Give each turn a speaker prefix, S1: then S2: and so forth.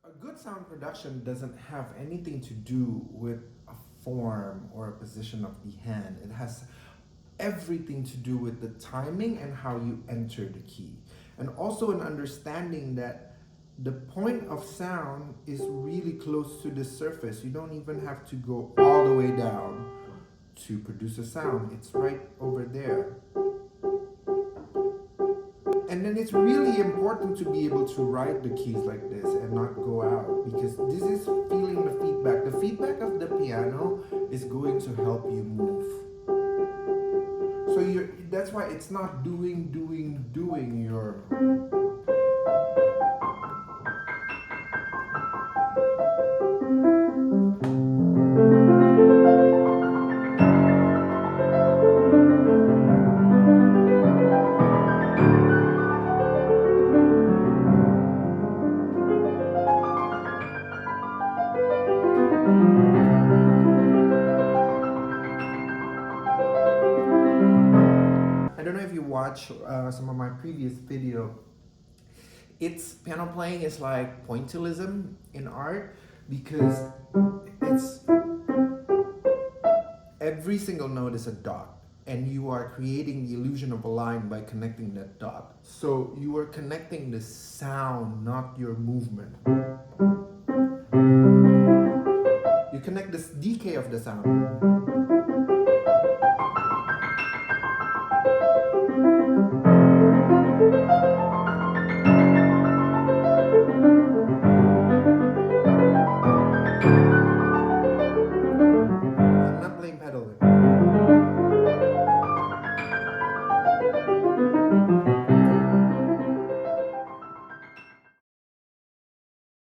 S1: A good sound production doesn't have anything to do with a form or a position of the hand. It has everything to do with the timing and how you enter the key. And also an understanding that the point of sound is really close to the surface. You don't even have to go all the way down to produce a sound. It's right over there. And then it's really important to be able to write the keys like this and not go out, because this is feeling the feedback. The feedback of the piano is going to help you move. So that's why it's not doing your. I don't know if you watch some of my previous video. It's piano playing is like pointillism in art, because it's every single note is a dot, and you are creating the illusion of a line by connecting that dot. So you are connecting the sound, not your movement. You connect this decay of the sound.